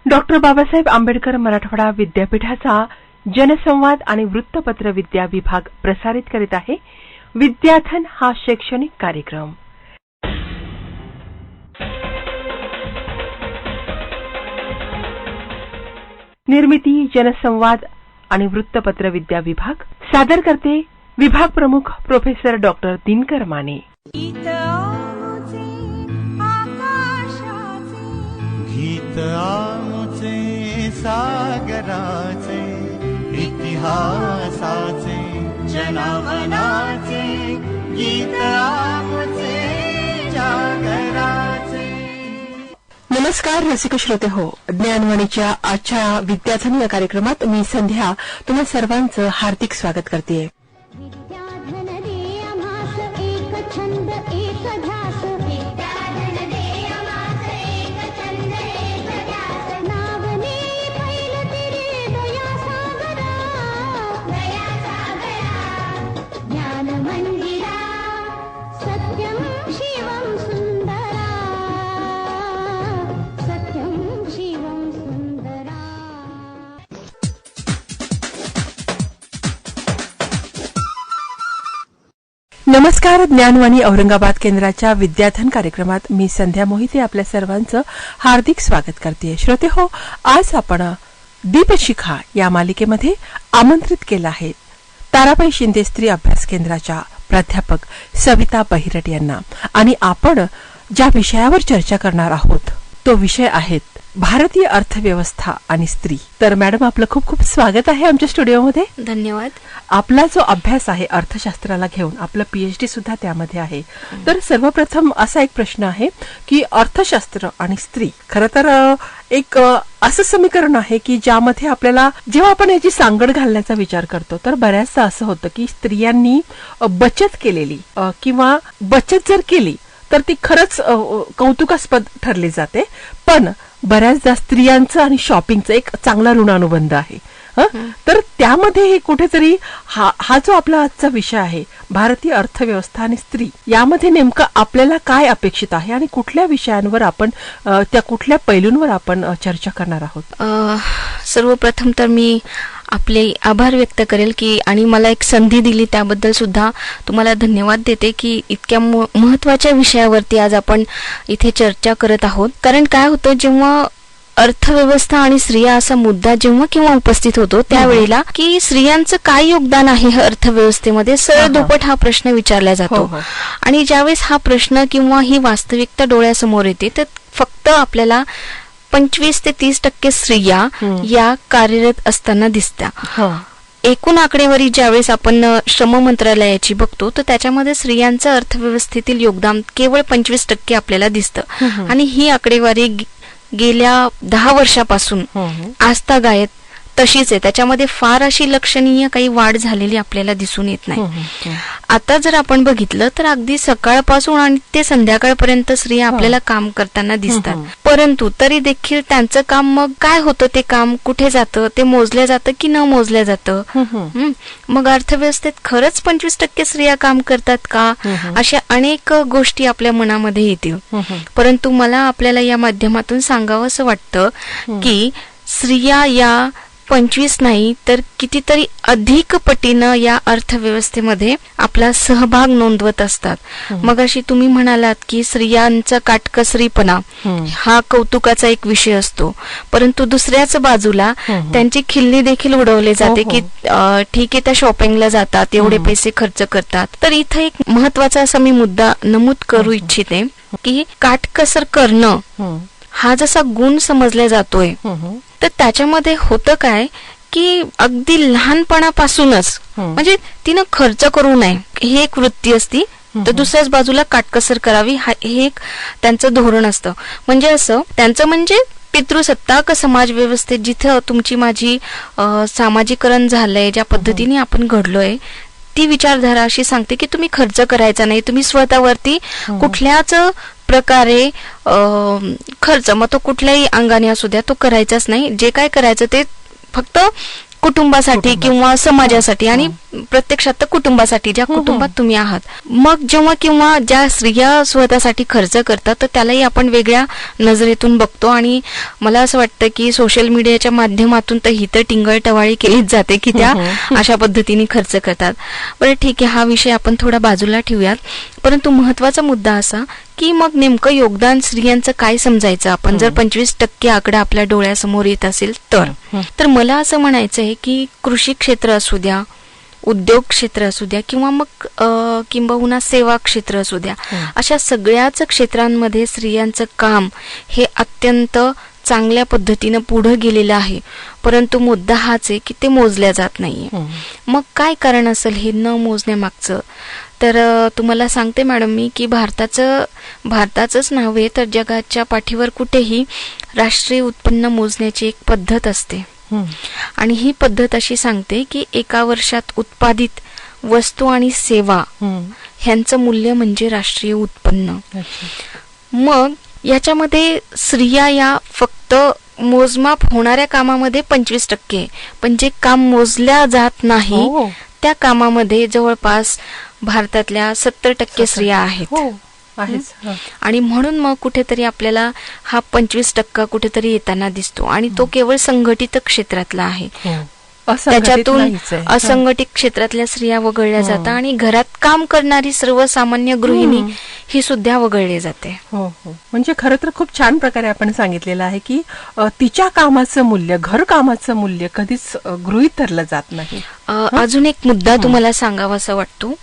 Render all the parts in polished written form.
Doctor Babasaheb Ambedkar Marathwada विद्यापीठाचा जनसंवाद आणि वृत्तपत्र विद्या विभाग प्रसारित करीत आहे विद्याधन हा शैक्षणिक कार्यक्रम. निर्मिती जनसंवाद आणि वृत्तपत्र विद्या विभाग. सादर करते विभाग प्रमुख प्रोफेसर डॉक्टर दिनकर माने. गीत आमुचे सागराचे इतिहासाचे जनमनाचे गीत आमुचे जागराचे. नमस्कार रसिक श्रोते हो, ज्ञानवाणीच्या आजच्या विद्याधन या कार्यक्रमात मी संध्या तुम्हा सर्वांचं हार्दिक स्वागत करते. नमस्कार. ज्ञानवाणी औरंगाबाद केंद्राच्या विद्याधन कार्यक्रमात मी संध्या मोहिते आपल्या सर्वांचं हार्दिक स्वागत करते. श्रोते हो, आज आपण दीपशिखा या मालिकेमध्ये आमंत्रित केलं आहे ताराबाई शिंदे स्त्री अभ्यास केंद्राच्या प्राध्यापक सविता बहिरट यांना. आणि आपण ज्या विषयावर चर्चा करणार आहोत तो विषय आहे भारतीय अर्थव्यवस्था आणि स्त्री. तर मॅडम, आपलं खूप खूप स्वागत आहे आमच्या स्टुडिओमध्ये. धन्यवाद. आपला जो अभ्यास आहे अर्थशास्त्राला घेऊन, आपलं PhD सुद्धा त्यामध्ये आहे. तर सर्वप्रथम असा एक प्रश्न आहे की अर्थशास्त्र आणि स्त्री खरं तर एक असं समीकरण आहे की ज्यामध्ये आपल्याला जेव्हा आपण याची सांगड घालण्याचा विचार करतो तर बऱ्याचदा असं होतं की स्त्रियांनी बचत केलेली किंवा बचत जर केली तर ती खरंच कौतुकास्पद ठरली जाते. पण बऱ्याचदा स्त्रियांचं आणि शॉपिंगचं एक चांगला ऋणानुबंध आहे. तर त्यामध्ये हे कुठेतरी हा जो आपला आजचा विषय आहे भारतीय अर्थव्यवस्था आणि स्त्री, यामध्ये नेमकं आपल्याला काय अपेक्षित आहे आणि कुठल्या विषयांवर आपण त्या कुठल्या पैलूंवर आपण चर्चा करणार आहोत? सर्वप्रथम तर मी आपले आभार व्यक्त करेल की आणि मला एक संधी दिली त्याबद्दल सुद्धा तुम्हाला धन्यवाद देते की इतक्या महत्वाच्या विषयावरती आज आपण इथे चर्चा करत आहोत. कारण काय होतं, जेव्हा अर्थव्यवस्था आणि स्त्रिया असा मुद्दा जेव्हा केव्हा उपस्थित होतो त्यावेळेला की स्त्रियांचं काय योगदान आहे अर्थव्यवस्थेमध्ये, सरदोपट हा प्रश्न विचारला जातो. आणि ज्यावेळेस हा प्रश्न किंवा ही वास्तविकता डोळ्यासमोर येते तर फक्त आपल्याला 25 ते 30% स्त्रिया या कार्यरत असताना दिसतात. एकूण आकडेवारी ज्यावेळेस आपण श्रम मंत्रालयाची बघतो तर त्याच्यामध्ये स्त्रियांचं अर्थव्यवस्थेतील योगदान केवळ 25% आपल्याला दिसतं. आणि ही आकडेवारी गेल्या 10 वर्षापासून आजतागायत तशीच आहे. त्याच्यामध्ये फार अशी लक्षणीय काही वाढ झालेली आपल्याला दिसून येत नाही. आता जर आपण बघितलं तर अगदी सकाळपासून आणि ते संध्याकाळपर्यंत स्त्रिया आपल्याला काम करताना दिसतात. परंतु तरी देखील त्यांचं काम मग काय होतं, ते काम कुठे जातं, ते मोजलं जातं की न मोजलं जातं. मग अर्थव्यवस्थेत खरंच 25% स्त्रिया काम करतात का, अशा अनेक गोष्टी आपल्या मनामध्ये येतील. परंतु मला आपल्याला या माध्यमातून सांगावं असं वाटतं की स्त्रिया या 25 नाही तर कितीतरी अधिक पटीनं या अर्थव्यवस्थेमध्ये आपला सहभाग नोंदवत असतात. मग अशी तुम्ही म्हणालात की स्त्रियांचा काटकसरीपणा हा कौतुकाचा एक विषय असतो, परंतु दुसऱ्याच बाजूला त्यांची खिल्ली देखील उडवली जाते की ठीक आहे, त्या शॉपिंगला जातात, एवढे पैसे खर्च करतात. तर इथं एक महत्वाचा असा मी मुद्दा नमूद करू इच्छिते की काटकसर करणं हा जसा गुण समजला जातोय तर त्याच्यामध्ये होतं काय की अगदी लहानपणापासूनच म्हणजे तिनं खर्च करू नये ही एक वृत्ती असती, तर दुसऱ्याच बाजूला काटकसर करावी हे एक त्यांचं धोरण असतं. म्हणजे असं त्यांचं म्हणजे पितृसत्ताक समाज व्यवस्थेत जिथं तुमची माझी सामाजिकरण झालंय, ज्या पद्धतीने आपण घडलोय ती विचारधारा अशी सांगते की तुम्ही खर्च करायचा नाही, तुम्ही स्वतःवरती कुठल्याच प्रकारे खर्च, मग तो कुठल्याही अंगाने असू द्या, तो करायचाच नाही. जे काय करायचं ते फक्त कुटुंबासाठी किंवा समाजासाठी आणि प्रत्यक्षात तर कुटुंबासाठी, ज्या कुटुंबात तुम्ही आहात. मग जेव्हा किंवा ज्या स्त्रिया स्वतःसाठी खर्च करतात तर त्यालाही आपण वेगळ्या नजरेतून बघतो. आणि मला असं वाटतं की सोशल मीडियाच्या माध्यमातून तर ही तर टिंगळ टवाळी केलीच जाते की त्या अशा पद्धतीने खर्च करतात. बरं ठीक आहे, हा विषय आपण थोडा बाजूला ठेवूयात. परंतु महत्वाचा मुद्दा असा की मग नेमकं योगदान स्त्रियांचं काय समजायचं आपण, जर 25% आकडा आपल्या डोळ्यासमोर येत असेल तर मला असं म्हणायचं आहे की कृषी क्षेत्र असू द्या, उद्योग क्षेत्र असू द्या किंवा मग किंबहुना सेवा क्षेत्र असू द्या, अशा सगळ्याच क्षेत्रांमध्ये स्त्रियांचं काम हे अत्यंत चांगल्या पद्धतीनं पुढे गेलेलं आहे. परंतु मुद्दा हाच आहे की ते मोजल्या जात नाहीये. मग काय कारण असेल हे न मोजण्यामागचं? तर तुम्हाला सांगते मॅडम मी की भारताचंच नव्हे तर जगाच्या पाठीवर कुठेही राष्ट्रीय उत्पन्न मोजण्याची एक पद्धत असते. आणि ही पद्धत अशी सांगते की एका वर्षात उत्पादित वस्तू आणि सेवा ह्यांचं मूल्य म्हणजे राष्ट्रीय उत्पन्न. मग याच्यामध्ये स्त्रिया या फक्त मोजमाप होणाऱ्या कामामध्ये 25%, पण जे काम मोजल्या जात नाही त्या कामामध्ये जवळपास भारतातल्या 70% स्त्रिया आहेत. आणि म्हणून मग कुठेतरी आपल्याला हा 25% कुठेतरी येताना दिसतो. आणि तो केवळ संघटित क्षेत्रातला आहे. त्याच्यातून असंघटित क्षेत्रातल्या स्त्रिया वगळल्या जातात आणि घरात काम करणारी सर्वसामान्य गृहिणी ही सुद्धा वगळली जाते. म्हणजे खरं तर खूप छान प्रकारे आपण सांगितलेलं आहे की तिच्या कामाचं मूल्य, घर कामाचं मूल्य कधीच गृहीत धरलं जात नाही. अजून एक मुद्दा तुम्हाला सांगावा असं वाटतो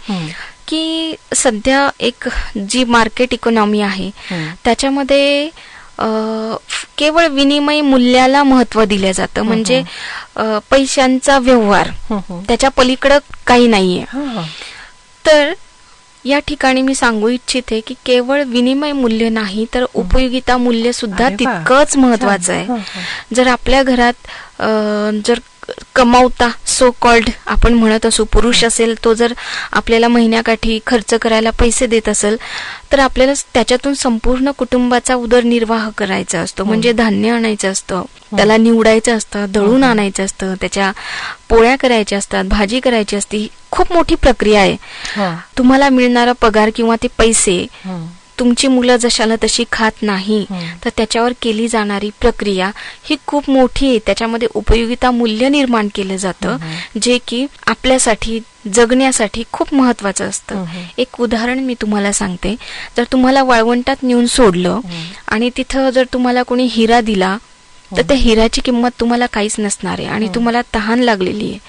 की सध्या एक जी मार्केट इकॉनॉमी आहे त्याच्यामध्ये केवळ विनिमय मूल्याला महत्व दिलं जातं. म्हणजे पैशांचा व्यवहार, त्याच्या पलीकडं काही नाहीये. तर या ठिकाणी मी सांगू इच्छिते की केवळ विनिमय मूल्य नाही तर उपयोगिता मूल्य सुद्धा तितकंच महत्वाचं आहे. जर आपल्या घरात जर कमावता सो कॉल्ड आपण म्हणत असू पुरुष असेल, तो जर आपल्याला महिन्याकाठी खर्च करायला पैसे देत असेल तर आपल्याला त्याच्यातून संपूर्ण कुटुंबाचा उदरनिर्वाह करायचा असतो. म्हणजे धान्य आणायचं असतं, त्याला निवडायचं असतं, दळून आणायचं असतं, त्याच्या पोळ्या करायच्या असतात, भाजी करायची असते. खूप मोठी प्रक्रिया आहे. तुम्हाला मिळणारा पगार किंवा ते पैसे तुमची मुलं जशाला तशी खात नाही तर त्याच्यावर केली जाणारी प्रक्रिया ही खूप मोठी आहे. त्याच्यामध्ये उपयोगिता मूल्य निर्माण केलं जातं जे की आपल्यासाठी जगण्यासाठी खूप महत्वाचं असतं. एक उदाहरण मी तुम्हाला सांगते. जर तुम्हाला वाळवंटात नेऊन सोडलं आणि तिथं जर तुम्हाला कोणी हिरा दिला तर त्या हिऱ्याची किंमत तुम्हाला काहीच नसणार आहे आणि तुम्हाला तहान लागलेली आहे.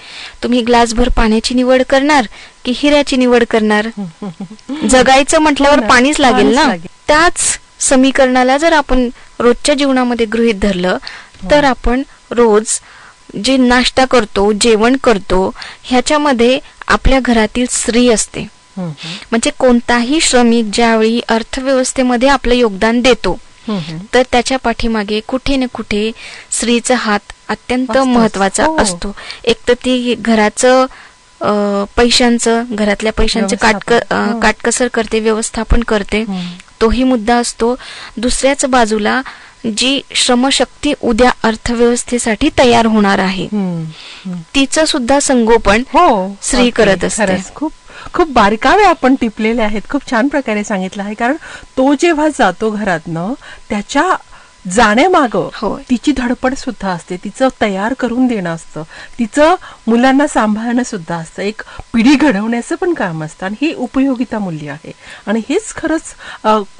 तुम्ही ग्लासभर पाण्याची निवड करणार की हिऱ्याची निवड करणार? जगायचं म्हटल्यावर पाणीच लागेल ना. त्याच समीकरणाला जर आपण रोजच्या जीवनामध्ये गृहीत धरलं तर आपण रोज जे नाश्ता करतो, जेवण करतो, ह्याच्यामध्ये आपल्या घरातील स्त्री असते. म्हणजे कोणताही श्रमिक ज्यावेळी अर्थव्यवस्थेमध्ये आपलं योगदान देतो तर त्याच्या पाठीमागे कुठे ना कुठे स्त्रीचा हात अत्यंत महत्वाचा असतो. एक तर ती घराचं पैशांचं, घरातल्या पैशांचं काटकसर करते, व्यवस्थापन करते, तोही मुद्दा असतो. दुसऱ्याच बाजूला जी श्रमशक्ती उद्या अर्थव्यवस्थेसाठी तयार होणार आहे तिचं सुद्धा संगोपन स्त्री करत असते. खूप बारकावे आपण टिपलेले आहेत. खूप छान प्रकारे सांगितलं आहे. कारण तो जेव्हा जातो घरातनं त्याच्या जाण्यामागं तिची धडपड सुद्धा असते, तिचं तयार करून देणं असतं, तिचं मुलांना सांभाळणं सुद्धा असतं, एक पिढी घडवण्याचं पण काम असतं. आणि ही उपयोगिता मूल्य आहे आणि हेच खरंच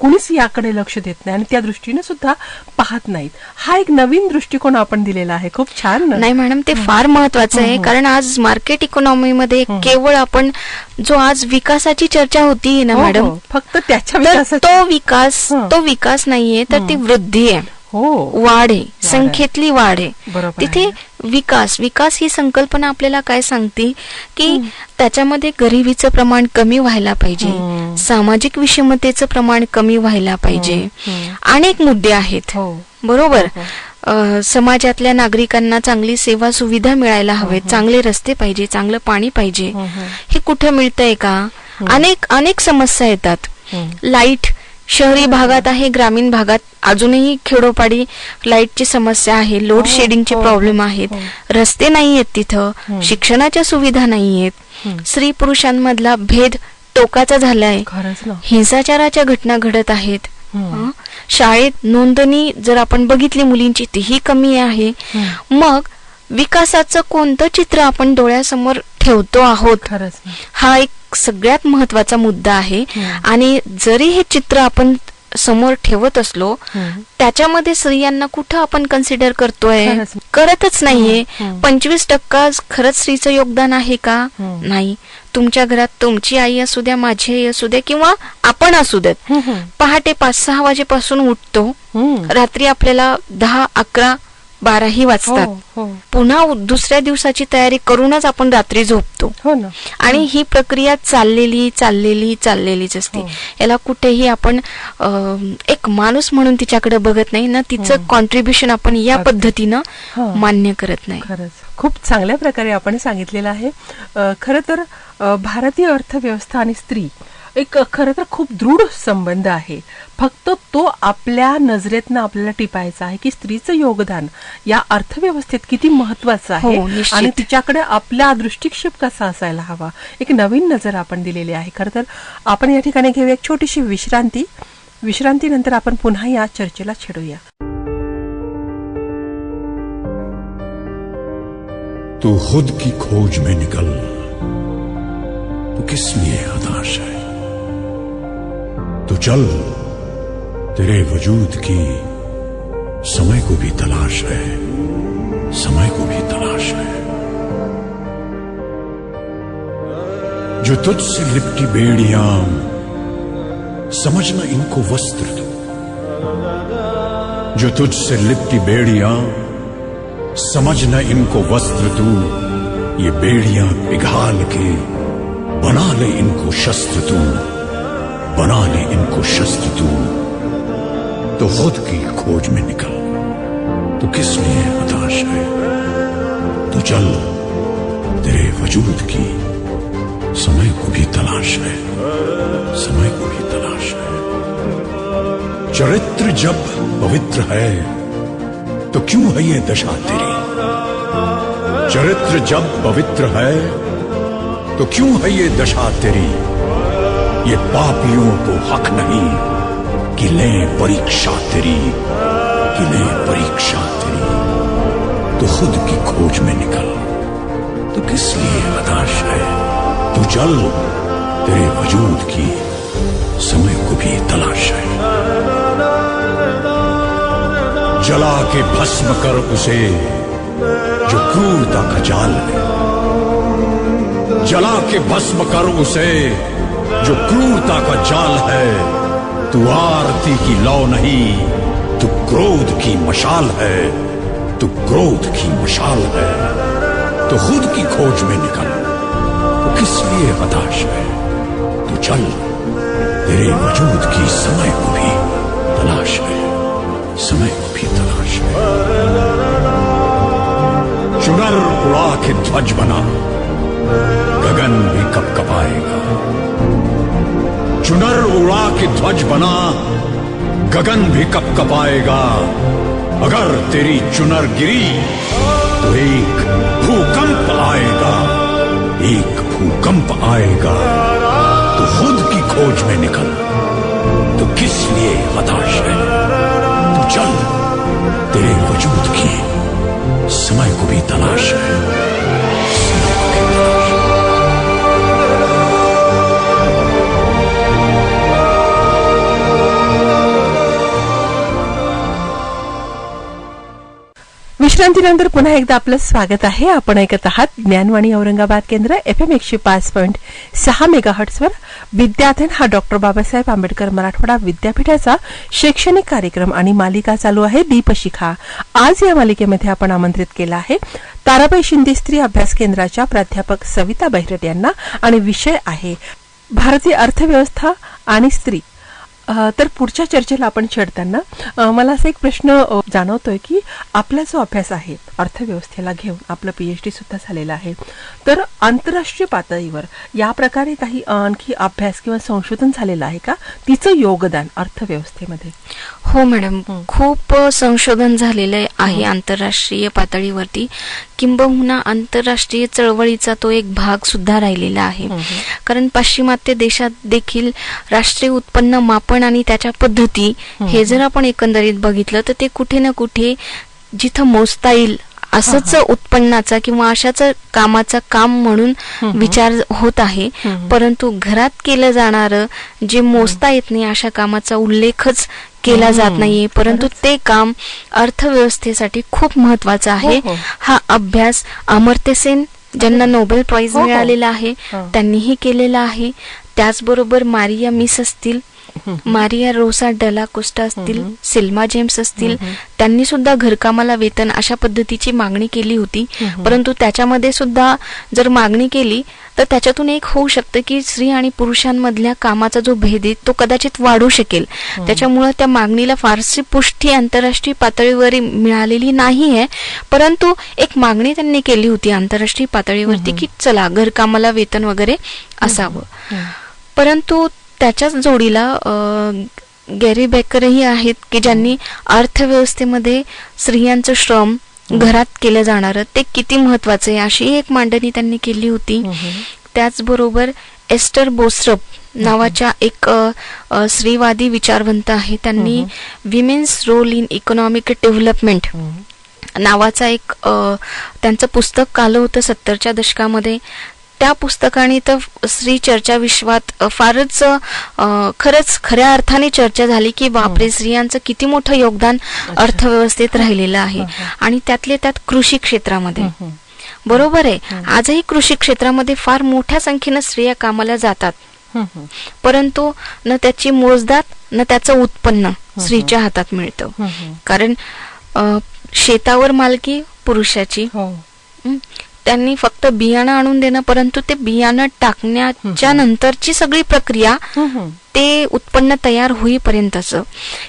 कुणीच याकडे लक्ष देत नाही आणि त्या दृष्टीने सुद्धा पाहत नाहीत. हा एक नवीन दृष्टिकोन आपण दिलेला आहे. खूप छान. नाही मॅडम, ते फार महत्वाचं आहे. कारण आज मार्केट इकॉनॉमीमध्ये केवळ आपण जो आज विकासाची चर्चा होती ना मॅडम, फक्त त्याच्या तो विकास नाहीये तर ती वृद्धी आहे, वाढ आहे, संख्येतली वाढ आहे. तिथे विकास ही संकल्पना आपल्याला काय सांगते की त्याच्यामध्ये गरिबीचं प्रमाण कमी व्हायला पाहिजे, सामाजिक विषमतेचं प्रमाण कमी व्हायला पाहिजे. अनेक मुद्दे आहेत बरोबर. समाजातल्या नागरिकांना चांगली सेवा सुविधा मिळायला हवे, चांगले रस्ते पाहिजे, चांगलं पाणी पाहिजे. हे कुठं मिळतंय का? अनेक समस्या येतात. लाईट शहरी भागात आहे, ग्रामीण भागात अजूनही खेडोपाडी लाईटची समस्या आहे, लोड शेडिंगचे प्रॉब्लेम आहेत, रस्ते नाही आहेत तिथं, शिक्षणाच्या सुविधा नाही आहेत, स्त्री पुरुषांमधला भेद टोकाचा झालाय, हिंसाचाराच्या घटना घडत आहेत. शाळेत नोंदणी जर आपण बघितली मुलींची तीही कमी आहे. मग विकासाचं कोणतं चित्र आपण डोळ्यासमोर ठेवतो आहोत, हा एक सगळ्यात महत्वाचा मुद्दा आहे. आणि जरी हे चित्र आपण समोर ठेवत असलो, त्याच्यामध्ये स्त्रियांना कुठं आपण कन्सिडर करतोय, करतच नाहीये. 25% खरंच स्त्रीचं योगदान आहे का? नाही. तुमच्या घरात तुमची आई असू द्या, माझी आई असू द्या, किंवा आपण असू देत, पहाटे 5-6 वाजेपासून उठतो, रात्री आपल्याला 10-11 12 वाजतात, पुन्हा दुसऱ्या दिवसाची तयारी करूनच आपण रात्री झोपतो. आणि ही प्रक्रिया चाललेलीच असते. याला कुठेही आपण एक माणूस म्हणून तिच्याकडे बघत नाही ना, तिचं कॉन्ट्रीब्युशन आपण या पद्धतीनं मान्य करत नाही. खरंच खूप चांगल्या प्रकारे आपण सांगितलेलं आहे. खरं तर भारतीय अर्थव्यवस्था आणि स्त्री एक खरं तर खूप दृढ संबंध आहे. फक्त तो आपल्या नजरेतनं आपल्याला टिपायचा आहे की स्त्रीचं योगदान या अर्थव्यवस्थेत किती महत्वाचं आहे आणि तिच्याकडे आपला दृष्टिक्षेप कसा असायला हवा. एक नवीन नजर आपण दिलेली आहे. खरं तर आपण या ठिकाणी घेऊया एक छोटीशी विश्रांती. विश्रांतीनंतर आपण पुन्हा या चर्चेला छेडूया. तू खुद की खोज में निकल, तू किस लिए हताश है? तो चल, तेरे वजूद की समय को भी तलाश है, समय को भी तलाश है. जो तुझसे लिपटी बेड़ियां, समझना इनको वस्त्र तू. जो तुझसे लिपटी बेड़ियां, समझना इनको वस्त्र तू. ये बेड़ियां पिघाल के बना ले इनको शस्त्र तू, बना ले इनको शस्त्र तू. तो खुद की खोज में निकल, तो किस लिए हताश है? तो चल, तेरे वजूद की समय को भी तलाश है, समय को भी तलाश है. चरित्र जब पवित्र है तो क्यों है ये दशा तेरी? चरित्र जब पवित्र है तो क्यों है ये दशा तेरी? ये पापियों को हक नहीं कि लें परीक्षा तेरी, कि लें परीक्षा तेरी. तो खुद की खोज में निकल, तो किस लिए हताश है? तू चल, तेरे वजूद की समय को भी तलाश है. जला के भस्म कर उसे जो क्रूरता का जाल है, जला के भस्म कर उसे जो क्रूरता का जाल है. तू आरती की लौ नहीं, तू क्रोध की मशाल है, तू क्रोध की मशाल है. तो खुद की खोज में निकल, तो किस लिए हताश है? तो चल, तेरे वजूद की समय को भी तलाश है, समय को भी तलाश है. चुनर उड़ा के ध्वज बना, गगन भी कपकपाएगा. चुनर उड़ा के ध्वज बना, गगन भी कपकपाएगा. अगर तेरी चुनर गिरी तो एक भूकंप आएगा, एक भूकंप आएगा. तो खुद की खोज में निकल, तो किस लिए हताश है? तो चल, तेरे वजूद की समय को भी तलाश है, समय को भी तलाश है. विश्रांतीनंतर पुन्हा एकदा आपलं स्वागत आहे. आपण ऐकत आहात ज्ञानवाणी औरंगाबाद केंद्र FM 105.6 मेगाहर्ट्झवर. विद्याधन हा डॉक्टर बाबासाहेब आंबेडकर मराठवाडा विद्यापीठाचा शैक्षणिक कार्यक्रम आणि मालिका चालू आहे दीपशिखा. आज या मालिकेमध्ये आपण आमंत्रित केलं आहे ताराबाई शिंदे स्त्री अभ्यास केंद्राच्या प्राध्यापक सविता बहिरट यांना आणि विषय आहे भारतीय अर्थव्यवस्था आणि स्त्री. तर पुढच्या चर्चेला आपण छेडताना मला असा एक प्रश्न जाणवतोय की आपला जो अभ्यास आहे अर्थव्यवस्थेला घेऊन आपलं PhD सुद्धा झालेलं आहे, तर आंतरराष्ट्रीय पातळीवर या प्रकारे काही आणखी अभ्यास किंवा संशोधन झालेलं आहे का, तिचं योगदान अर्थव्यवस्थेमध्ये? हो मॅडम, खूप संशोधन झालेलं आहे आंतरराष्ट्रीय पातळीवरती, किंबहुना आंतरराष्ट्रीय चळवळीचा तो एक भाग सुद्धा राहिलेला आहे. कारण पाश्चिमात्य देशात देखील राष्ट्रीय उत्पन्न मापन आणि त्याच्या पद्धती हे जर आपण एकंदरीत बघितलं तर ते कुठे ना कुठे जिथं मोजता येईल असंच उत्पन्नाचा किंवा अशाच कामाचा काम म्हणून विचार होत आहे, परंतु घरात केलं जाणारं जे मोजता येत नाही अशा कामाचा उल्लेखच केला जात नाहीये, परंतु ते काम अर्थव्यवस्थेसाठी खूप महत्वाचं आहे. हा अभ्यास अमर्त्य सेन ज्यांना नोबेल प्राइज मिळालेला आहे त्यांनीही केलेला आहे. त्याचबरोबर मारिया मिस असतील, मारिया रोसा डला कोस्टा असतील, सिल्मा जेम्स असतील, त्यांनी सुद्धा घरकामाला वेतन अशा पद्धतीची मागणी केली होती. परंतु त्याच्यामध्ये सुद्धा जर मागणी केली तर त्याच्यातून एक होऊ शकतं की स्त्री आणि पुरुषांमधल्या कामाचा जो भेद आहे तो कदाचित वाढू शकेल. त्याच्यामुळे त्या मागणीला फारशी पुष्टी आंतरराष्ट्रीय पातळीवर मिळालेली नाही आहे, परंतु एक मागणी त्यांनी केली होती आंतरराष्ट्रीय पातळीवरती की चला घरकामाला वेतन वगैरे असावं. परंतु त्याच्याच जोडीला गॅरी बेकरही आहेत की ज्यांनी अर्थव्यवस्थेमध्ये स्त्रियांचं श्रम घरात केलं जाणारं ते किती महत्वाचं आहे अशी एक मांडणी त्यांनी केली होती. त्याचबरोबर एस्टर बोस्रप नावाच्या एक स्त्रीवादी विचारवंत आहे, त्यांनी women's role in economic development नावाचा एक त्यांचं पुस्तक आलं होतं 70च्या दशकामध्ये. त्या पुस्तकाने तर स्त्री चर्चा विश्वात फारच खरंच खऱ्या अर्थाने चर्चा झाली की बापरे, स्त्रियांचं किती मोठं योगदान अर्थव्यवस्थेत राहिलेलं आहे. आणि त्यातले त्यात कृषी क्षेत्रामध्ये बरोबर आहे, आजही कृषी क्षेत्रामध्ये फार मोठ्या संख्येनं स्त्रिया कामाला जातात, परंतु न त्याची मोजदाद न त्याचं उत्पन्न स्त्रीच्या हातात मिळतं. कारण शेतावर मालकी पुरुषाची, त्यांनी फक्त बियाणं आणून देणं, परंतु ते बियाणं टाकण्याच्या नंतरची सगळी प्रक्रिया ते उत्पन्न तयार होईपर्यंतच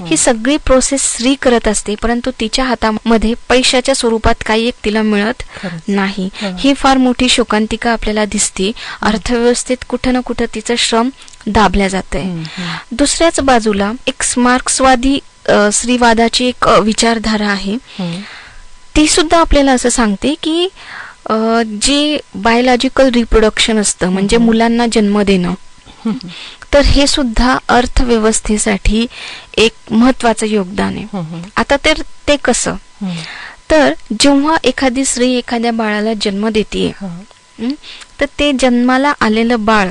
ही सगळी प्रोसेस स्त्री करत असते, परंतु तिच्या हातामध्ये पैशाच्या स्वरूपात काही एक तिला मिळत नाही. ही फार मोठी शोकांतिका आपल्याला दिसते. अर्थव्यवस्थेत कुठं ना कुठं तिचं श्रम दाबल्या जात आहे. दुसऱ्याच बाजूला एक मार्क्सवादी स्त्रीवादाची एक विचारधारा आहे, ती सुद्धा आपल्याला असं सांगते की जे बायोलॉजिकल रिप्रोडक्शन असतं म्हणजे मुलांना जन्म देणं, तर हे सुद्धा अर्थव्यवस्थेसाठी एक महत्वाचं योगदान आहे. आता तर ते कसं, तर जेव्हा एखादी स्त्री एखाद्या बाळाला जन्म देते तर ते जन्माला आलेलं बाळ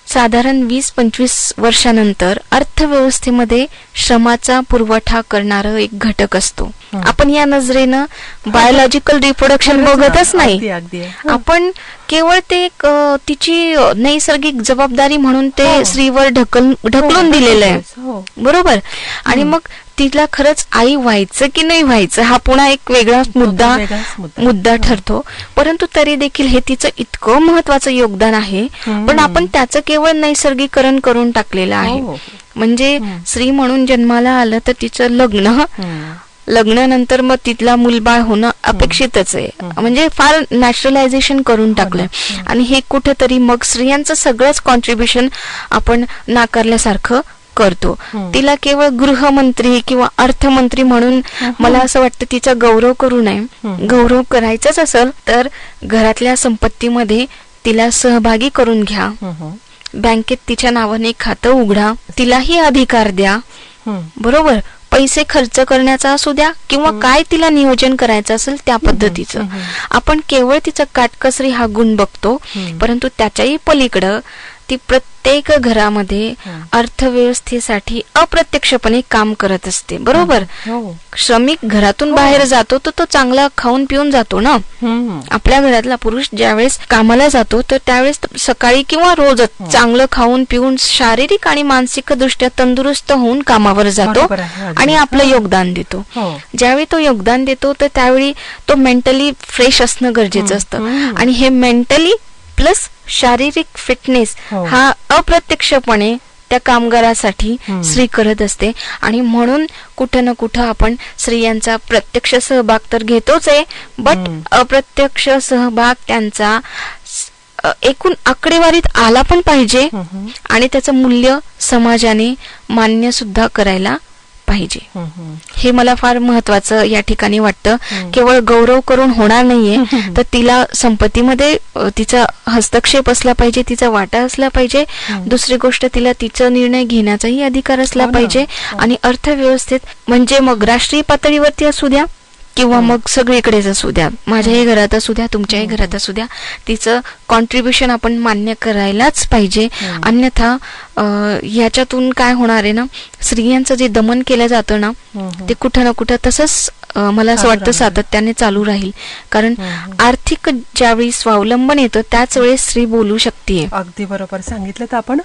साधारण 20-25 वर्षानंतर अर्थव्यवस्थेमध्ये श्रमाचा पुरवठा करणारा एक घटक असतो. आपण या नजरेनं बायोलॉजिकल रिप्रोडक्शन बघतच नाही, आपण केवळ ते तिची नैसर्गिक जबाबदारी म्हणून ते स्त्रीवर ढकलून दिलेलं आहे, बरोबर. आणि मग तिला खरंच आई व्हायचं की नाही व्हायचं हा पुन्हा एक वेगळा मुद्दा ठरतो. परंतु तरी देखील हे तिचं इतकं महत्वाचं योगदान आहे, पण आपण त्याचं केवळ नैसर्गीकरण करून टाकलेलं आहे. म्हणजे स्त्री म्हणून जन्माला आलं तर तिचं लग्नानंतर मग तिथला मुलबाळ होणं अपेक्षितच आहे, म्हणजे फार नॅचरलायझेशन करून टाकलंय. आणि हे कुठेतरी मग स्त्रियांचं सगळंच कॉन्ट्रीब्युशन आपण नाकारल्यासारखं करतो. तिला केवळ गृहमंत्री किंवा अर्थमंत्री म्हणून मला असं वाटतं तिचा गौरव करू नये. गौरव करायचाच असेल तर घरातल्या संपत्तीमध्ये तिला सहभागी करून घ्या, बँकेत तिच्या नावाने खातं उघडा, तिलाही अधिकार द्या, बरोबर. पैसे खर्च करण्याचा असू द्या किंवा काय तिला नियोजन करायचं असेल त्या पद्धतीचं. आपण केवळ तिचं काटकसरी हा गुण बघतो, परंतु त्याच्याही पलीकडं ती प्रत्येक घरामध्ये अर्थव्यवस्थेसाठी अप्रत्यक्षपणे काम करत असते, बरोबर. श्रमिक घरातून बाहेर जातो तर तो चांगला खाऊन पिऊन जातो ना. आपल्या घरातला पुरुष ज्यावेळेस कामाला जातो तर त्यावेळेस सकाळी किंवा रोजच चांगलं खाऊन पिऊन शारीरिक आणि मानसिक दृष्ट्या तंदुरुस्त होऊन कामावर जातो आणि आपलं योगदान देतो. ज्यावेळी तो योगदान देतो तर त्यावेळी तो मेंटली फ्रेश असणं गरजेचं असतं. आणि हे मेंटली प्लस शारीरिक फिटनेस हा अप्रत्यक्षपणे त्या कामगारासाठी स्त्री करत असते. आणि म्हणून कुठं ना कुठं आपण स्त्रियांचा प्रत्यक्ष सहभाग तर घेतोच आहे, बट अप्रत्यक्ष सहभाग त्यांचा एकूण आकडेवारीत आला पण पाहिजे आणि त्याचं मूल्य समाजाने मान्य सुद्धा करायला पाहिजे. हे मला फार महत्वाचं या ठिकाणी वाटतं. केवळ गौरव करून होणार नाहीये, तर तिला संपत्तीमध्ये तिचा हस्तक्षेप असला पाहिजे, तिचा वाटा असला पाहिजे. दुसरी गोष्ट, तिला तिचा निर्णय घेण्याचाही अधिकार असला पाहिजे. आणि अर्थव्यवस्थेत म्हणजे मग राष्ट्रीय पातळीवरती असू द्या किंवा मग सगळीकडेच असू द्या, माझ्याही घरात असू द्या, तुमच्याही घरात असू द्या, तिचं कॉन्ट्रीब्युशन आपण मान्य करायलाच पाहिजे. अन्यथा याच्यातून काय होणार आहे ना, स्त्रियांचं जे दमन केलं जातं ना, ते कुठं ना कुठं तसंच मला असं वाटतं सातत्याने चालू राहील. कारण आर्थिक ज्यावेळी स्वावलंबन येतं त्याच वेळेस स्त्री बोलू शकते. अगदी बरोबर सांगितलं. तर आपण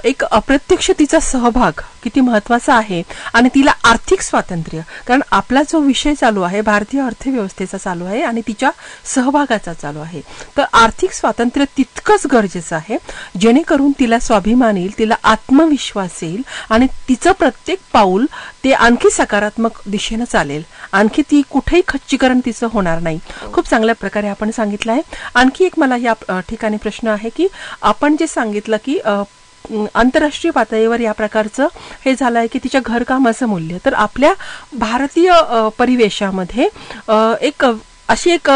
एक अप्रत्यक्ष तिचा सहभाग किती महत्वाचा आहे आणि तिला आर्थिक स्वातंत्र्य, कारण आपला जो विषय चालू आहे भारतीय अर्थव्यवस्थेचा चालू आहे आणि तिच्या सहभागाचा चालू आहे, तर आर्थिक स्वातंत्र्य तितकंच गरजेचं आहे जेणेकरून तिला स्वाभिमान येईल, तिला आत्मविश्वास येईल आणि तिचं प्रत्येक पाऊल ते आणखी सकारात्मक दिशेनं चालेल. आणखी ती कुठेही खच्चीकरण तिचं होणार नाही. खूप चांगल्या प्रकारे आपण सांगितलं आहे. आणखी एक मला या ठिकाणी प्रश्न आहे की आपण जे सांगितलं की आंतरराष्ट्रीय पातळीवर या प्रकारचं हे झालं आहे की तिच्या घरकामाचं मूल्य, तर आपल्या भारतीय परिवेशामध्ये अशी एक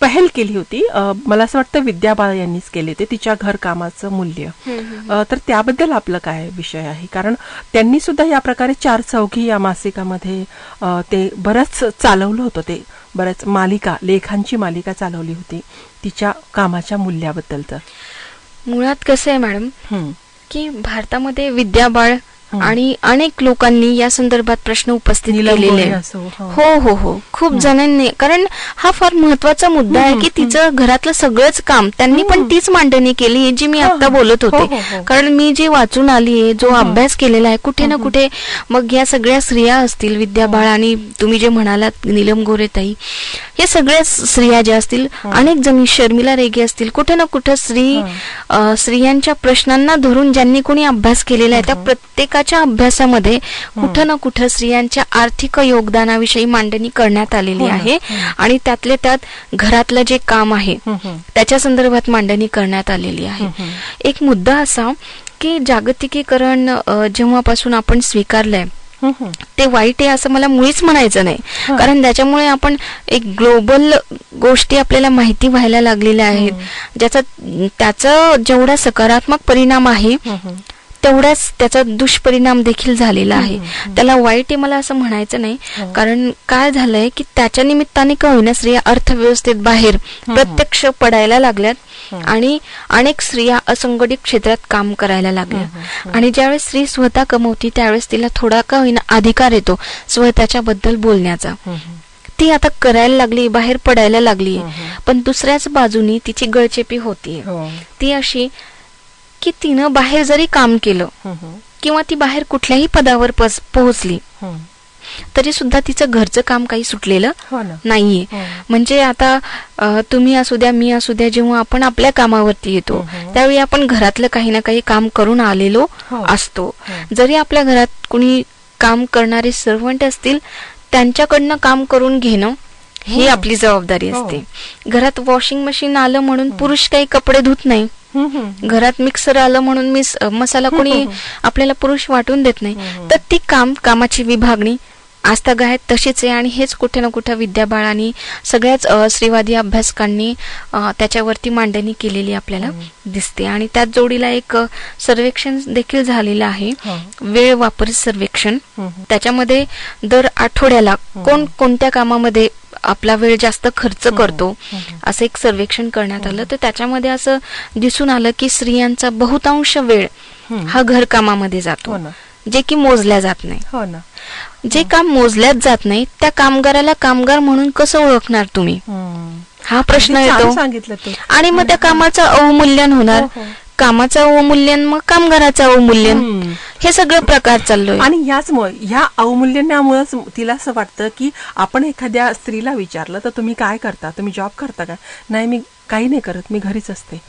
पहल केली होती, मला असं वाटतं विद्या बाळ यांनीच केली होती, तिच्या घरकामाचं मूल्य. तर त्याबद्दल आपलं काय विषय आहे? कारण त्यांनी सुद्धा या प्रकारे 4 चौघी या मासिकामध्ये ते बरंच चालवलं होतं, ते बऱ्याच लेखांची मालिका चालवली होती तिच्या कामाच्या मूल्याबद्दल. तर मुळात कसं आहे मॅडम की भारतामध्ये विद्या बाळ आणि अनेक लोकांनी या संदर्भात प्रश्न उपस्थित केलेले. हो हो हो, खूप जणांनी. कारण हा फार महत्वाचा मुद्दा आहे की तिचं घरातलं सगळंच काम त्यांनी पण तीच मांडणी केली जी मी आता बोलत होते. कारण मी जे वाचून आली आहे, जो अभ्यास केलेला आहे कुठे ना कुठे, मग या सगळ्या स्त्रिया असतील, विद्या बाळ आणि तुम्ही जे म्हणालात नीलम गोरेताई, हे सगळ्या स्त्रिया ज्या असतील, अनेक जणी, शर्मिला रेगे असतील, कुठे ना कुठे स्त्रियांच्या प्रश्नांना धरून ज्यांनी कोणी अभ्यास केलेला आहे त्या प्रत्येकाच्या अभ्यासामध्ये कुठं ना कुठं स्त्रियांच्या आर्थिक योगदानाविषयी मांडणी करण्यात आलेली आहे. आणि त्यातले त्यात घरातलं जे काम आहे त्याच्या संदर्भात मांडणी करण्यात आलेली आहे. एक मुद्दा असा की जागतिकीकरण जेव्हापासून आपण स्वीकारलंय ते वाईट आहे असं मला मुळीच म्हणायचं नाही. कारण त्याच्यामुळे आपण एक ग्लोबल गोष्टी आपल्याला माहिती व्हायला लागलेल्या आहेत, त्याचा जेवढा सकारात्मक परिणाम आहे तेवढाच त्याचा दुष्परिणाम देखील झालेला आहे. त्याला वाईट आहे मला असं म्हणायचं नाही. कारण काय झालंय की त्याच्या निमित्ताने का होईना स्त्रिया अर्थव्यवस्थेत बाहेर प्रत्यक्ष पडायला लागल्यात आणि अनेक स्त्रिया असंघटित क्षेत्रात काम करायला लागल्या. आणि ज्यावेळेस स्त्री स्वतः कमवती त्यावेळेस तिला थोडा का होईना अधिकार येतो स्वतःच्या बद्दल बोलण्याचा. ती आता करायला लागली, बाहेर पडायला लागली. पण दुसऱ्याच बाजूनी तिची गळचेपी होतीये. ती अशी की तिनं बाहेर जरी काम केलं किंवा ती बाहेर कुठल्याही पदावर पोहोचली तरी सुद्धा तिचं घरचं काम काही सुटलेलं नाहीये. म्हणजे आता तुम्ही असू द्या, मी असू द्या, जेव्हा आपण आपल्या कामावरती येतो त्यावेळी आपण घरातलं काही ना काही काम करून आलेलो असतो. जरी आपल्या घरात कुणी काम करणारे सर्वंट असतील त्यांच्याकडनं काम करून घेणं ही आपली जबाबदारी असते. घरात वॉशिंग मशीन आलं म्हणून पुरुष काही कपडे धुत नाही, घरात मिक्सर आलं म्हणून मसाला कोणी आपल्याला पुरुष वाटून देत नाही. तर ती कामाची विभागणी आजतागायत तशीच आहे. आणि हेच कुठे ना कुठे विद्या बाळांनी सगळ्याच स्त्रीवादी अभ्यासकांनी त्याच्यावरती मांडणी केलेली आपल्याला दिसते. आणि त्याच जोडीला एक सर्वेक्षण देखील झालेलं आहे, वेळ वापर सर्वेक्षण. त्याच्यामध्ये दर आठवड्याला कोण कोणत्या कामामध्ये आपला वेळ जास्त खर्च करतो असं एक सर्वेक्षण करण्यात आलं. तर त्याच्यामध्ये असं दिसून आलं की स्त्रियांचा बहुतांश वेळ हा घरकामामध्ये जातो, जे की मोजल्या जात नाही. जे काम मोजल्याच जात नाही त्या कामगाराला कामगार म्हणून कसं ओळखणार तुम्ही, हा प्रश्न येतो. आणि मग त्या कामाचं अवमूल्यन होणार, कामाचं अवमूल्यन, मग कामगाराचं अवमूल्यन, हे सगळं प्रकार चाललोय. आणि ह्या अवमूल्यनामुळेच तिला असं वाटतं की आपण एखाद्या स्त्रीला विचारलं तर तुम्ही काय करता, तुम्ही जॉब करता का? नाही, मी काही नाही करत, मी घरीच असते.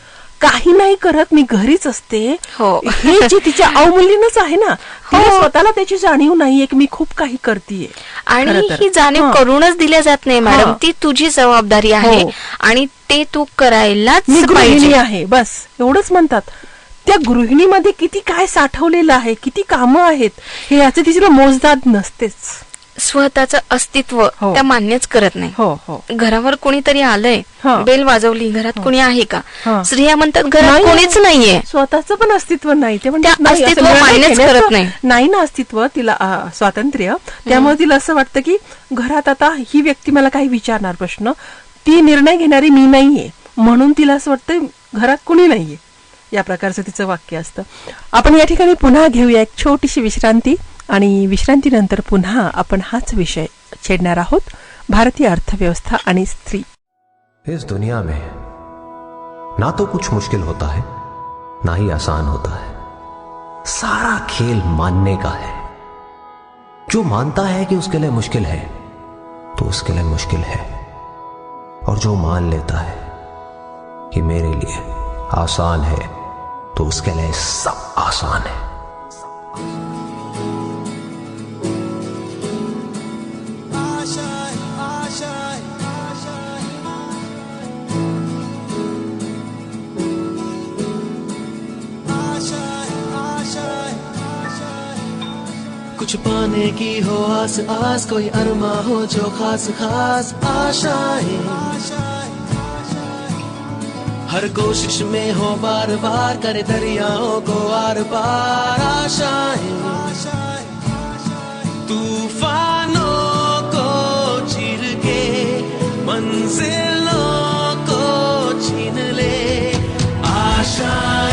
काही नाही करत, मी घरीच असते, हो. हे जे तिच्या अवमूल्यनच आहे ना, तिला स्वतःला त्याची जाणीव नाहीये की मी खूप काही करतेय. आणि ही जाणीव करूनच दिल्या जात नाही मॅडम. ती तुझी जबाबदारी आहे आणि ते तू करायलाच पाहिजे आहे. बस एवढंच म्हणतात. त्या गृहिणीमध्ये किती काय साठवलेलं आहे, किती कामं आहेत, हे याचे तिला मोजदाद नसतेच. स्वतःचं अस्तित्व त्या मान्यच करत नाही. हो हो. घरावर कोणीतरी आलंय, बेल वाजवली, घरात कोणी आहे का? स्त्रिया म्हणतात घरात कोणीच नाहीये, स्वतःचं पण अस्तित्व नाही. ते अस्तित्व मान्यच करत नाही ना अस्तित्व, तिला स्वातंत्र्य. त्यामुळे तिला असं वाटतं की घरात आता ही व्यक्ती मला काही विचारणार प्रश्न, ती निर्णय घेणारी मी नाहीये, म्हणून तिला असं वाटतं घरात कोणी नाहीये. या प्रकारचं तिचं वाक्य असतं. आपण या ठिकाणी पुन्हा घेऊया एक छोटीशी विश्रांती आणि विश्रांतीनंतर पुन्हा आपण हाच विषय छेडणार आहोत, भारतीय अर्थव्यवस्था आणि स्त्री. इस दुनिया में ना तो कुछ मुश्किल होता है ना ही आसान होता है. सारा खेल मानने का है. जो मानता है कि उसके लिए मुश्किल है तो उसके लिए मुश्किल है, और जो मान लेता है कि मेरे लिए आसान है तो उसके लिए सब आसान है. कुछ पाने की हो आस आस, कोई अरमा हो जो खास खास आशाएं, हर कोशिश में हो बार बार, करे दरियाओं को आर पार आशाएं. तूफानों को चीर के मंजिलों को छीन ले आशाएं.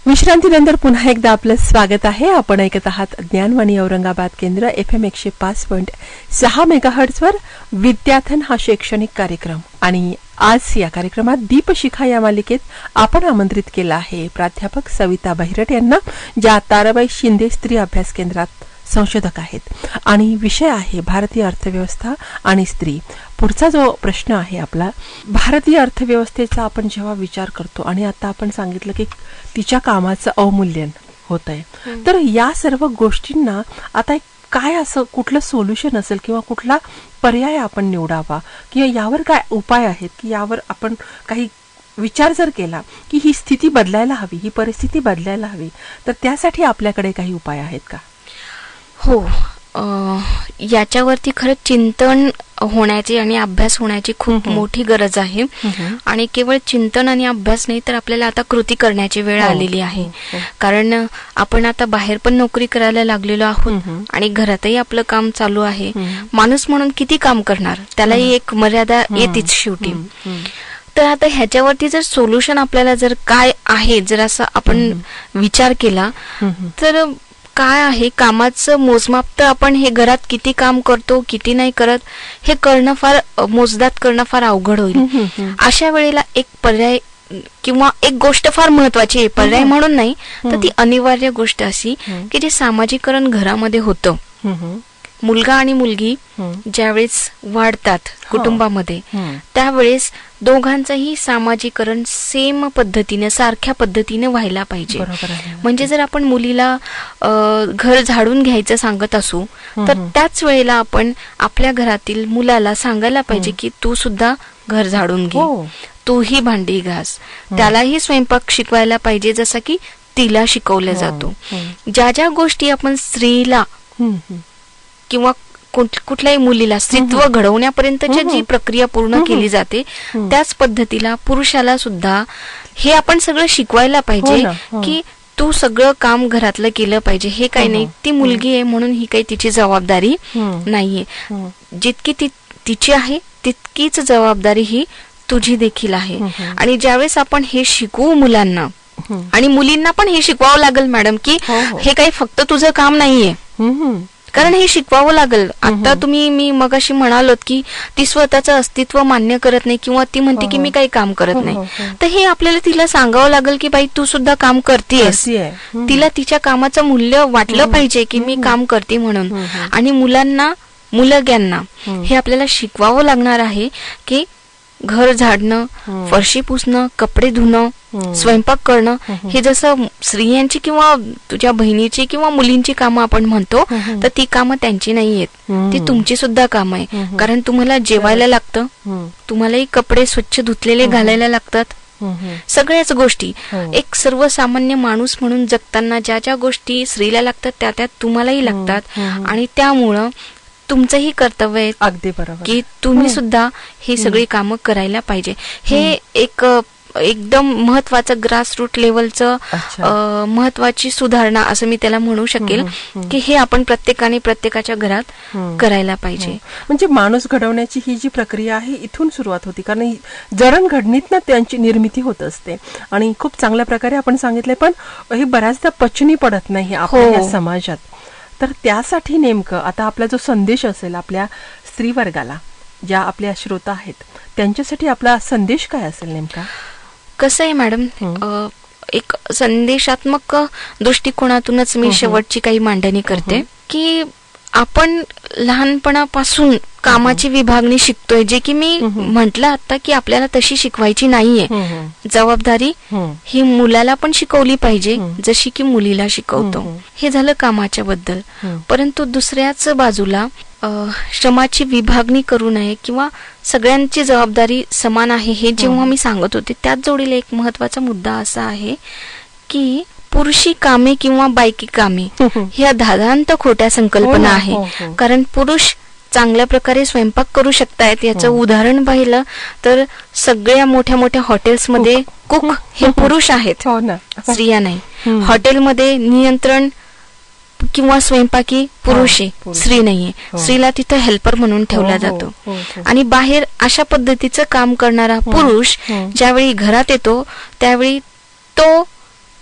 विश्रांतीनंतर पुन्हा एकदा आपलं स्वागत आहे. आपण ऐकत आहात ज्ञानवाणी औरंगाबाद केंद्र FM 105.6 मेगाहर्ट्झवर विद्यार्थन हा शैक्षणिक कार्यक्रम. आणि आज या कार्यक्रमात दीपशिखा या मालिकेत आपण आमंत्रित केलं आहे प्राध्यापक सविता बहिरट यांना, ज्या ताराबाई शिंदे स्त्री अभ्यास केंद्रात संशोधक आहेत. आणि विषय आहे भारतीय अर्थव्यवस्था आणि स्त्री. पुढचा जो प्रश्न आहे आपला, भारतीय अर्थव्यवस्थेचा आपण जेव्हा विचार करतो आणि आता आपण सांगितलं की तिच्या कामाचं अवमूल्यन होत आहे, तर या सर्व गोष्टींना आता काय असं कुठलं सोल्युशन असेल किंवा कुठला पर्याय आपण निवडावा, किंवा यावर काय उपाय आहेत की यावर आपण काही विचार जर केला की ही स्थिती बदलायला हवी, ही परिस्थिती बदलायला हवी, तर त्यासाठी आपल्याकडे काही उपाय आहेत का? हो, याच्यावरती खरंच चिंतन होण्याची आणि अभ्यास होण्याची खूप मोठी गरज आहे. आणि केवळ चिंतन आणि अभ्यास नाही तर आपल्याला आता कृती करण्याची वेळ आलेली आहे. कारण आपण आता बाहेर पण नोकरी करायला लागलेलो आहोत आणि घरातही आपलं काम चालू आहे. माणूस म्हणून किती काम करणार, त्यालाही एक मर्यादा येतेच शेवटी. तर आता ह्याच्यावरती जर सोल्युशन आपल्याला जर काय आहे, जर असं आपण विचार केला तर काय आहे, कामाचं मोजमाप तर आपण हे घरात किती काम करतो किती नाही करत हे करणं फार, मोजदाद करणं फार अवघड होईल. अशा वेळेला एक पर्याय किंवा एक गोष्ट फार महत्वाची आहे, पर्याय म्हणून नाही तर ती अनिवार्य गोष्ट अशी की जे सामाजिकरण घरामध्ये होतं. मुलगा आणि मुलगी ज्यावेळेस वाढतात कुटुंबामध्ये त्यावेळेस दोघांचंही सामाजिकरण सेम पद्धतीने, सारख्या पद्धतीने व्हायला पाहिजे. म्हणजे जर आपण मुलीला घर झाडून घ्यायचं सांगत असू तर त्याच वेळेला आपण आपल्या घरातील मुलाला सांगायला पाहिजे की तू सुद्धा घर झाडून घे, तूही भांडी घास. त्यालाही स्वयंपाक शिकवायला पाहिजे जसं की तिला शिकवला जातो. ज्या ज्या गोष्टी आपण स्त्रीला किंवा कुठल्याही मुलीला स्त्रीत्व घडवण्यापर्यंतची जी प्रक्रिया पूर्ण केली जाते त्याच पद्धतीला पुरुषाला सुद्धा हे आपण सगळं शिकवायला पाहिजे की तू सगळं काम घरातलं केलं पाहिजे. हे काही नाही, ती मुलगी आहे म्हणून ही काही तिची जबाबदारी नाहीये. जितकी तिची आहे तितकीच जबाबदारी ही तुझी देखील आहे. आणि ज्यावेळेस आपण हे शिकवू मुलांना आणि मुलींना पण हे शिकवावं लागेल मॅडम की हे काही फक्त तुझं काम नाहीये, कारण हे शिकवावं लागेल. आता मी मगाशी म्हणालोत की ती स्वतःचं अस्तित्व मान्य करत नाही किंवा ती म्हणते की मी काही काम करत नाही, तर हे आपल्याला तिला सांगावं लागेल की बाई तू सुद्धा काम करतेस. तिला तिच्या कामाचं मूल्य वाटलं पाहिजे की मी काम करते म्हणून. आणि मुलग्यांना हे आपल्याला शिकवावं लागणार आहे की घर झाडणं, फरशी पुसणं, कपडे धुणं, स्वयंपाक करणं हे जसं स्त्रियांची किंवा तुझ्या बहिणीची किंवा मुलींची कामं आपण म्हणतो, तर ती कामं त्यांची नाहीयेत, ती तुमची सुद्धा कामं आहे. कारण तुम्हाला जेवायला लागतं, तुम्हालाही कपडे स्वच्छ धुतलेले घालायला लागतात. सगळ्याच गोष्टी एक सर्वसामान्य माणूस म्हणून जगताना ज्या ज्या गोष्टी स्त्रीला लागतात त्या तुम्हालाही लागतात. आणि त्यामुळं तुमचंही कर्तव्य आहे अगदी बरोबर की तुम्ही सुद्धा ही सगळी कामं करायला पाहिजे. हे एक एकदम महत्वाचं ग्रासरूट लेवलचं महत्वाची सुधारणा असं मी त्याला म्हणू शकेल की हे आपण प्रत्येकाने प्रत्येकाच्या घरात करायला पाहिजे. म्हणजे माणूस घडवण्याची ही जी प्रक्रिया आहे इथून सुरुवात होती, कारण जडणघडणीतनं त्यांची निर्मिती होत असते. आणि खूप चांगल्या प्रकारे आपण सांगितले, पण हे बऱ्याचदा पचनी पडत नाही आपल्या समाजात. तर त्यासाठी नेमकं आता आपला जो संदेश असेल आपल्या स्त्री वर्गाला, ज्या आपल्या श्रोता आहेत त्यांच्यासाठी आपला संदेश काय असेल नेमका? कसं आहे मॅडम, एक संदेशात्मक दृष्टिकोनातूनच मी शेवटची काही मांडणी करते की आपण लहानपणापासून कामाची विभागणी शिकतोय, जे की मी म्हंटल आता की आपल्याला तशी शिकवायची नाहीये. जबाबदारी ही मुलाला पण शिकवली पाहिजे जशी की मुलीला शिकवतो. हे झालं कामाच्या बद्दल. परंतु दुसऱ्याच बाजूला श्रमाची विभागणी करू नये किंवा सगळ्यांची जबाबदारी समान आहे हे जेव्हा मी सांगत होते, त्याच जोडीला एक महत्वाचा मुद्दा असा आहे की पुरुषी कामे किंवा बायकी कामे ह्या धादांत खोट्या संकल्पना आहे. कारण पुरुष चांगल्या प्रकारे स्वयंपाक करू शकतायत. याचं उदाहरण पाहिलं तर सगळ्या मोठ्या मोठ्या हॉटेल्समध्ये कुक हे पुरुष आहेत, स्त्रिया नाही. हॉटेलमध्ये नियंत्रण किंवा स्वयंपाकी पुरुष आहे, स्त्री नाहीये. स्त्रीला तिथं हेल्पर म्हणून ठेवला जातो. आणि बाहेर अशा पद्धतीचं काम करणारा पुरुष ज्यावेळी घरात येतो त्यावेळी तो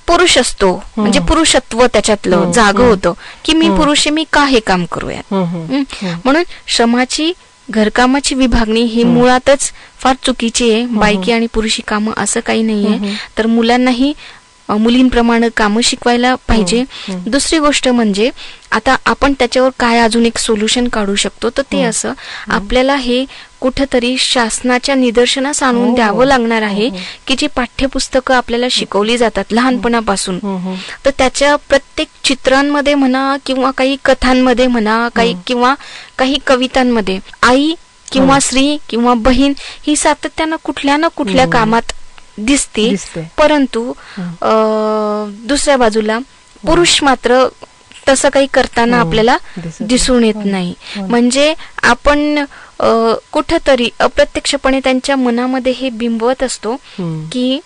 पुरुष असतो, म्हणजे पुरुषत्व त्याच्यातलं जाग होतं की मी पुरुष आहे, मी का हे काम करूयात. म्हणून श्रमाची घरकामाची विभागणी ही मुळातच फार चुकीची आहे. बायकी आणि पुरुषी कामं असं काही नाहीये. तर मुलांनाही मुलींप्रमाणे कामं शिकवायला पाहिजे. दुसरी गोष्ट म्हणजे आता आपण त्याच्यावर काय अजून एक सोल्युशन काढू शकतो, तर ते असं आपल्याला हे कुठंतरी शासनाच्या निदर्शनास आणून द्यावं लागणार आहे की जी पाठ्यपुस्तकं आपल्याला शिकवली जातात लहानपणापासून, तर त्याच्या प्रत्येक चित्रांमध्ये म्हणा किंवा काही कथांमध्ये म्हणा किंवा काही कवितांमध्ये आई किंवा स्त्री किंवा बहीण ही सातत्यानं कुठल्या ना कुठल्या कामात दिसते. परंतु दुसऱ्या बाजूला पुरुष मात्र तसं काही करताना आपल्याला दिसून येत नाही. म्हणजे आपण कुठंतरी अप्रत्यक्षपणे त्यांच्या मनामध्ये हे बिंबवत असतो की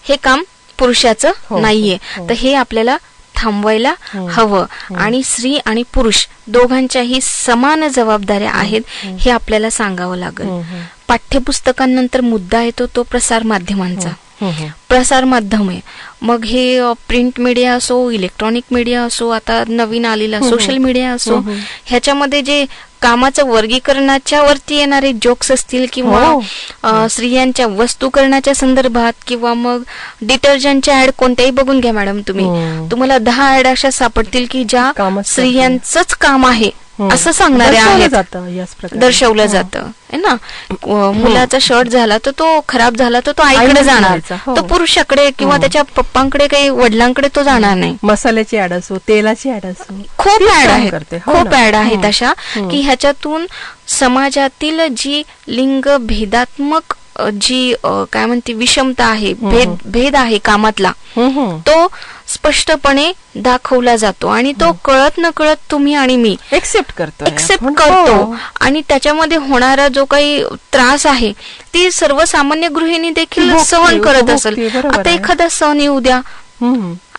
हे काम पुरुषाचं नाहीये. तर हे आपल्याला थांबवायला हवं. आणि स्त्री आणि पुरुष दोघांच्याही समान जबाबदाऱ्या आहेत हे आपल्याला सांगावं लागेल. पाठ्यपुस्तकांनंतर मुद्दा येतो तो प्रसार माध्यमांचा. प्रसार माध्यम आहे, मग हे प्रिंट मीडिया असो, इलेक्ट्रॉनिक मीडिया असो, आता नवीन आलेला सोशल मीडिया असो, ह्याच्यामध्ये जे कामाचं वर्गीकरणाच्या वरती येणारे जोक्स असतील किंवा स्त्रियांच्या वस्तू करण्याच्या संदर्भात किंवा मग डिटर्जंटच्या ऍड कोणत्याही बघून घ्या मॅडम तुम्हाला 10 ऍड अशा सापडतील की ज्या स्त्रियांचंच काम आहे असं सांगणारे आहेत, दर्शवलं जातं ना. मुलाचा शर्ट झाला तर तो खराब झाला तर तो आईकडे जाणार, तो पुरुषाकडे किंवा त्याच्या पप्पांकडे काही वडिलांकडे तो जाणार नाही. मसाल्याची ऍड असो, तेलाची ऍड असो, खूप ऍड आहेत अशा की ह्याच्यातून समाजातील जी लिंग भेदात्मक जी काय म्हणते विषमता आहे, भेद आहे कामातला, तो स्पष्टपणे दाखवला जातो आणि तो कळत न कळत तुम्ही आणि मी एक्सेप्ट करतो आणि त्याच्यामध्ये होणारा जो काही त्रास आहे ती सर्वसामान्य गृहिणी देखील सहन करत असेल. आता एखादा सण येऊ द्या,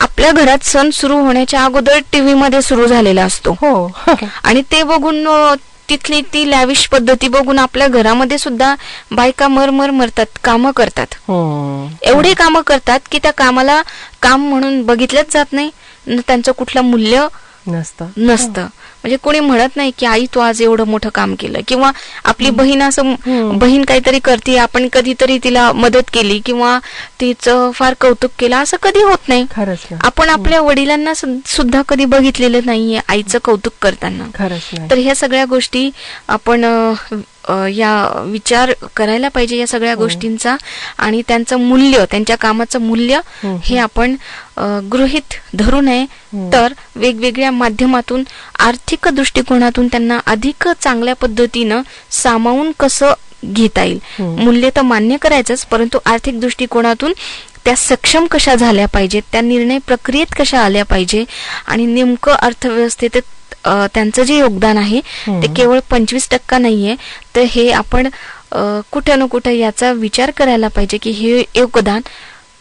आपल्या घरात सण सुरू होण्याच्या अगोदर टीव्ही मध्ये सुरू झालेला असतो आणि ते बघून तिथली ती लॅविश पद्धती बघून आपल्या घरामध्ये सुद्धा बायका मरतात, कामं करतात, एवढे कामं करतात की त्या कामाला काम म्हणून बघितलंच जात नाही, त्यांचं कुठलं मूल्य नसतं. म्हणजे कोणी म्हणत नाही की आई तू आज एवढं मोठं काम केलं, किंवा आपली बहीण असं बहीण काहीतरी करते, आपण कधीतरी तिला मदत केली किंवा तिचं फार कौतुक केलं, असं कधी होत नाही. आपण आपल्या वडिलांना सुद्धा कधी बघितलेलं नाहीये आईचं कौतुक करताना. तर ह्या सगळ्या गोष्टी आपण या विचार करायला पाहिजे या सगळ्या गोष्टींचा, आणि त्यांचं मूल्य, त्यांच्या कामाचं मूल्य हे आपण गृहीत धरू नये, तर वेगवेगळ्या माध्यमातून आर्थिक दृष्टिकोनातून त्यांना अधिक चांगल्या पद्धतीनं सामावून कसं घेता येईल. मूल्य तर मान्य करायचंच, परंतु आर्थिक दृष्टिकोनातून त्या सक्षम कशा झाल्या पाहिजेत, त्या निर्णय प्रक्रियेत कशा आल्या पाहिजे, आणि नेमकं अर्थव्यवस्थेत त्यांचं जे योगदान आहे ते केवळ 25% नाहीये, तर हे आपण कुठे ना कुठे याचा विचार करायला पाहिजे की हे योगदान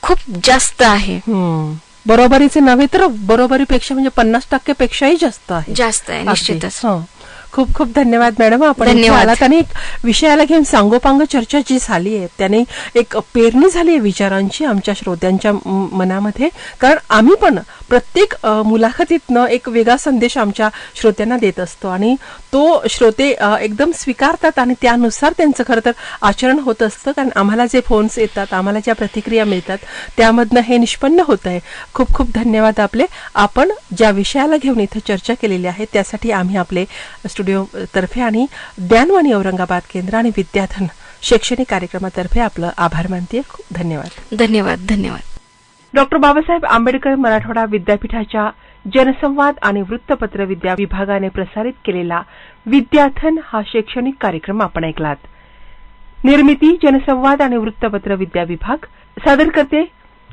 खूप जास्त आहे. बरोबरीचे नव्हे तर बरोबरीपेक्षा म्हणजे 50% पेक्षाही जास्त आहे. निश्चितच. खूप खूप धन्यवाद मॅडम, आपण आलात आणि एक विषयाला घेऊन सांगोपांग चर्चा जी झाली आहे त्याने एक पेरणी झाली आहे विचारांची आमच्या श्रोत्यांच्या मनामध्ये. कारण आम्ही पण प्रत्येक मुलाखतीतनं एक वेगळा संदेश आमच्या श्रोत्यांना देत असतो आणि तो श्रोते एकदम स्वीकारतात आणि त्यानुसार त्यांचं खरं तर आचरण होत असतं. कारण आम्हाला जे फोन्स येतात, आम्हाला ज्या प्रतिक्रिया मिळतात त्यामधनं हे निष्पन्न होत आहे. खूप खूप धन्यवाद आपले. आपण ज्या विषयाला घेऊन इथं चर्चा केलेली आहे त्यासाठी आम्ही आपले स्टुडिओ तर्फे आणि ज्ञानवाणी औरंगाबाद केंद्र आणि विद्याधन शैक्षणिक कार्यक्रमातर्फे आपलं आभार मानते. धन्यवाद. डॉक्टर बाबासाहेब आंबेडकर मराठवाडा विद्यापीठाच्या जनसंवाद आणि वृत्तपत्र विद्या विभागाने प्रसारित केलेला विद्याधन हा शैक्षणिक कार्यक्रम आपण ऐकलात. निर्मिती जनसंवाद आणि वृत्तपत्र विद्या विभाग, सादर करते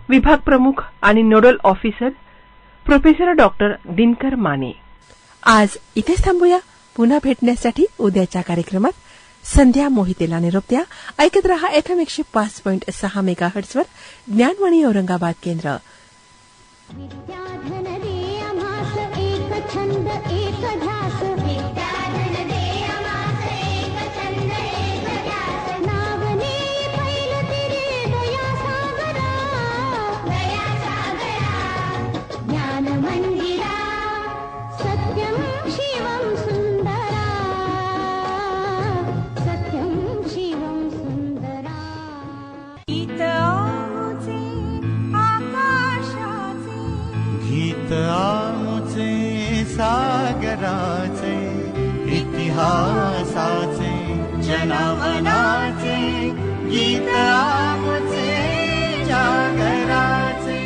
विभाग प्रमुख आणि nodal officer professor doctor Dinkar Mane. आज इथेच थांबूया. पुन्हा भेटण्यासाठी उद्याच्या कार्यक्रमात. संध्या मोहितेला निरोप द्या. ऐकत रहा FM 105.6 मेगाहर्ट्झवर ज्ञानवाणी औरंगाबाद केंद्र. विद्याधन दे आम्हास एक छंद एक ध्यास, विद्याधन दे आम्हास एक छंद एक ध्यास, नावने फैलते रे दया सागरा, ज्ञान मंदिरा, सत्यं शिवं सुंदरा, सत्यं शिवं सुंदरा. गीत आमुचे सागराचे, इतिहासाचे जनमनाचे, गीत आमुचे जागराचे.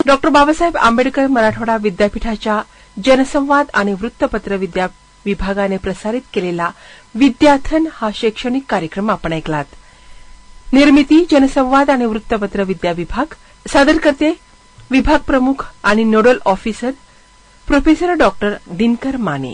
डॉक्टर बाबासाहेब आंबेडकर मराठवाडा विद्यापीठाच्या जनसंवाद आणि वृत्तपत्र विद्या विभागाने प्रसारित केलेला विद्याधन हा शैक्षणिक कार्यक्रम आपण ऐकलात. निर्मिती जनसंवाद आणि वृत्तपत्र विद्या विभाग, सादर करते विभाग प्रमुख आणि nodal officer professor doctor Dinkar Mane.